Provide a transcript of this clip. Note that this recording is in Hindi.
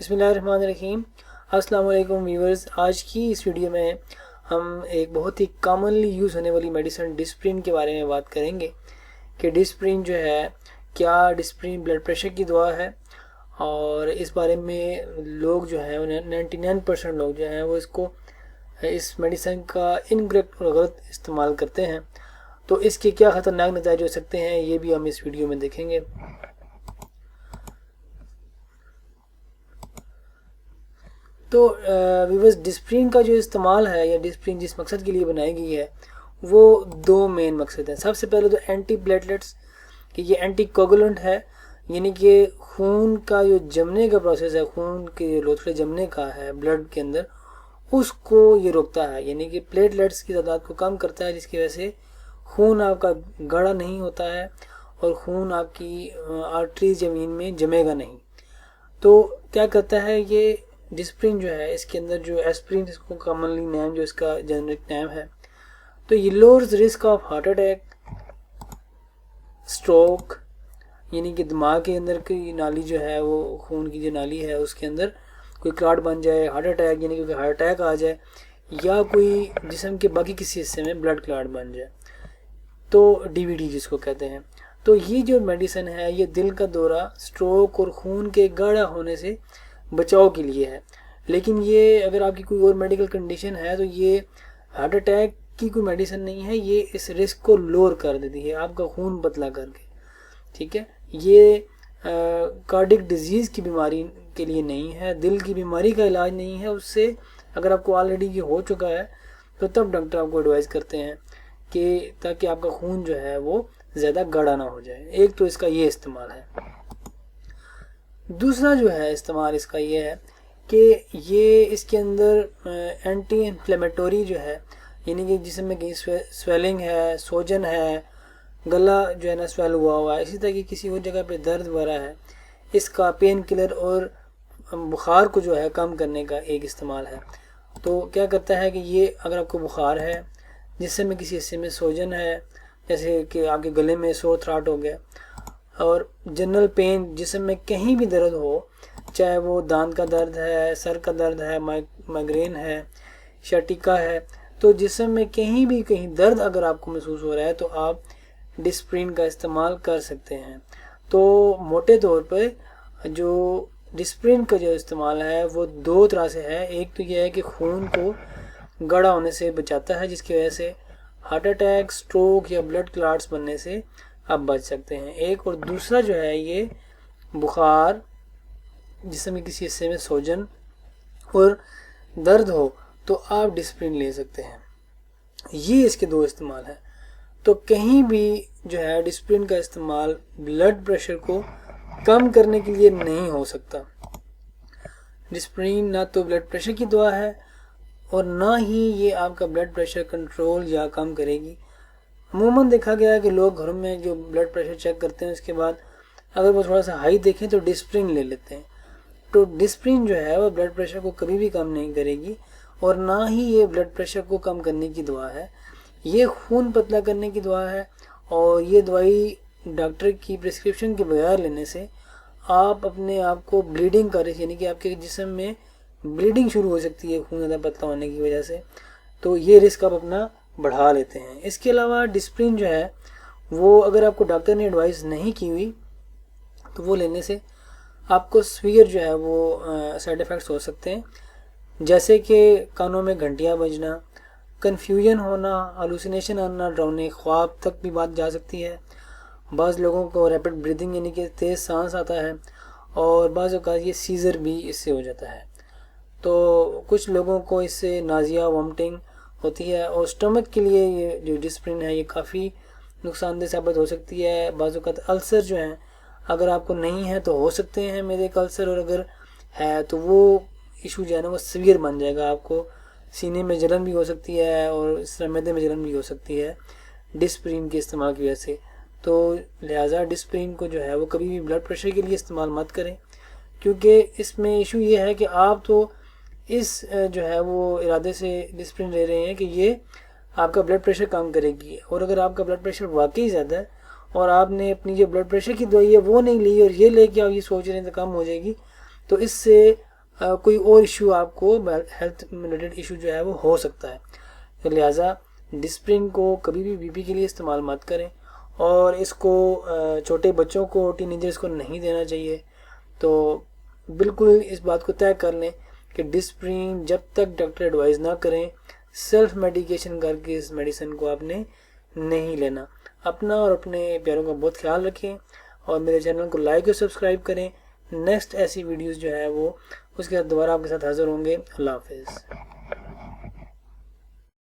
बिस्मिल्लाहिर्रहमानिर्रहीम। अस्सलाम वालेकुम व्यूअर्स। आज की इस वीडियो में हम एक बहुत ही कॉमनली यूज़ होने वाली मेडिसिन डिस्प्रिन के बारे में बात करेंगे कि डिस्प्रिन जो है क्या डिस्प्रिन ब्लड प्रेशर की दवा है। और इस बारे में लोग जो है 99% लोग जो हैं वो इस मेडिसिन का इनकरेक्ट और गलत इस्तेमाल करते हैं। तो इसके क्या ख़तरनाक नतीजे हो सकते हैं ये भी हम इस वीडियो में देखेंगे। तो व्यूअर्स, डिस्प्रिन का जो इस्तेमाल है या डिस्प्रिन जिस मकसद के लिए बनाई गई है वो दो मेन मकसद हैं। सबसे पहले तो एंटी प्लेटलेट्स, कि ये एंटी कोगुलेंट है, यानी कि खून का जो जमने का प्रोसेस है, खून के लोथड़े जमने का है ब्लड के अंदर, उसको ये रोकता है, यानी कि प्लेटलेट्स की तादाद को कम करता है, जिसकी वजह से खून आपका गाढ़ा नहीं होता है और खून आपकी आर्टरी ज़मीन में जमेगा नहीं। तो क्या करता है ये डिस्प्रिन जो है, इसके अंदर जो एस्प्रिन, इसको कॉमनली नेम जो इसका जेनरिक नेम है, तो ये lowers risk of heart attack, stroke, यानी कि दिमाग के अंदर की नाली जो है वो खून की जो नाली है उसके अंदर कोई क्लॉट बन जाए, हार्ट अटैक यानी कि हार्ट अटैक आ जाए, या कोई जिस्म के बाकी किसी हिस्से में ब्लड क्लॉट बन जाए, तो डीवीडी जिसको कहते हैं। तो ये जो मेडिसिन है ये दिल का दौरा, स्ट्रोक और खून के गाढ़ा होने से बचाव के लिए है। लेकिन ये अगर आपकी कोई और मेडिकल कंडीशन है तो ये हार्ट अटैक की कोई मेडिसिन नहीं है, ये इस रिस्क को लोअर कर देती है आपका खून पतला करके। ठीक है, ये कार्डिक डिजीज़ की बीमारी के लिए नहीं है, दिल की बीमारी का इलाज नहीं है। उससे अगर आपको ऑलरेडी ये हो चुका है तो तब डॉक्टर आपको एडवाइस करते हैं कि ताकि आपका खून जो है वो ज़्यादा गाढ़ा ना हो जाए। एक तो इसका ये इस्तेमाल है। दूसरा जो है इस्तेमाल इसका ये है कि ये इसके अंदर एंटी इन्फ्लेमेटरी जो है, यानी कि जिसम में कहीं स्वेलिंग है, सोजन है, गला जो है ना स्वेल हुआ है, इसी तरह की किसी और जगह पे दर्द वगैरह है, इसका पेन किलर और बुखार को जो है कम करने का एक इस्तेमाल है। तो क्या करता है कि ये अगर आपको बुखार है, जिसम में किसी हिस्से में सोजन है, जैसे कि आपके गले में सोर थ्रॉट हो गया, और जनरल पेन, जिसम में कहीं भी दर्द हो, चाहे वो दांत का दर्द है, सर का दर्द है, माइग्रेन है, शटिका है, तो जिसम में कहीं दर्द अगर आपको महसूस हो रहा है तो आप डिस्प्रिन का इस्तेमाल कर सकते हैं। तो मोटे तौर पर जो डिस्प्रिन का जो इस्तेमाल है वो दो तरह से है। एक तो यह है कि खून को गाढ़ा होने से बचाता है, जिसकी वजह से हार्ट अटैक, स्ट्रोक या ब्लड क्लॉट्स बनने से आप बच सकते हैं। एक और दूसरा जो है ये बुखार, जिसमें किसी हिस्से में सोजन और दर्द हो तो आप डिस्प्रिन ले सकते हैं। ये इसके दो इस्तेमाल हैं। तो कहीं भी जो है डिस्प्रिन का इस्तेमाल ब्लड प्रेशर को कम करने के लिए नहीं हो सकता। डिस्प्रिन ना तो ब्लड प्रेशर की दवा है और ना ही ये आपका ब्लड प्रेशर कंट्रोल या कम करेगी। अमूमन देखा गया है कि लोग घरों में जो ब्लड प्रेशर चेक करते हैं उसके बाद अगर वो थोड़ा सा हाई देखें तो डिस्प्रिन ले लेते हैं। तो डिस्प्रिन जो है वो ब्लड प्रेशर को कभी भी कम नहीं करेगी और ना ही ये ब्लड प्रेशर को कम करने की दवा है। ये खून पतला करने की दवा है और ये दवाई डॉक्टर की प्रिस्क्रिप्शन के बगैर लेने से आप अपने आप को ब्लीडिंग का रिस्क, यानी कि आपके जिस्म में ब्लीडिंग शुरू हो सकती है खून ज़्यादा पतला होने की वजह से, तो ये रिस्क आप अपना बढ़ा लेते हैं। इसके अलावा डिस्प्रिन जो है वो अगर आपको डॉक्टर ने एडवाइस नहीं की हुई तो वो लेने से आपको सीवियर जो है वो साइड इफ़ेक्ट्स हो सकते हैं, जैसे कि कानों में घंटियां बजना, कन्फ्यूजन होना, हालूसिनेशन आना, डरावने ख्वाब तक भी बात जा सकती है। बाज़ लोगों को रैपिड ब्रीदिंग यानी कि तेज़ सांस आता है और बाज़ औक़ात ये सीज़र भी इससे हो जाता है। तो कुछ लोगों को इससे नाज़िया, वॉमिटिंग होती है और स्टमक के लिए ये जो डिस्प्रिन है ये काफ़ी नुकसानदेह साबित हो सकती है। बाज़ औक़ात अल्सर जो हैं, अगर आपको नहीं है तो हो सकते हैं मेरे एक अल्सर, और अगर है तो वो इशू जो है ना वो सीवियर बन जाएगा। आपको सीने में जलन भी हो सकती है और इस तरह मैदे में जलन भी हो सकती है डिस्प्रिन के इस्तेमाल की वजह से। तो लिहाजा डिस्प्रिन को जो है वो कभी भी ब्लड प्रेशर के लिए इस्तेमाल मत करें, क्योंकि इसमें इशू ये है कि आप तो इस जो है वो इरादे से डिस्प्रिन ले रहे हैं कि ये आपका ब्लड प्रेशर कम करेगी, और अगर आपका ब्लड प्रेशर वाकई ज़्यादा है और आपने अपनी जो ब्लड प्रेशर की दवाई है वो नहीं ली और ये लेके आप ये सोच रहे हैं तो कम हो जाएगी, तो इससे कोई और इशू आपको हेल्थ रिलेटेड इशू जो है वो हो सकता है। तो लिहाजा डिस्प्रिन को कभी भी बीपी के लिए इस्तेमाल मत करें, और इसको छोटे बच्चों को, टीनेजर्स को नहीं देना चाहिए। तो बिल्कुल इस बात को तय कर लें कि डिस्प्रिन जब तक डॉक्टर एडवाइस ना करें, सेल्फ मेडिकेशन करके इस मेडिसिन को आपने नहीं लेना। अपना और अपने प्यारों का बहुत ख्याल रखें, और मेरे चैनल को लाइक और सब्सक्राइब करें। नेक्स्ट ऐसी वीडियोस जो है वो उसके साथ दोबारा आपके साथ हाजिर होंगे। अल्लाह हाफिज़।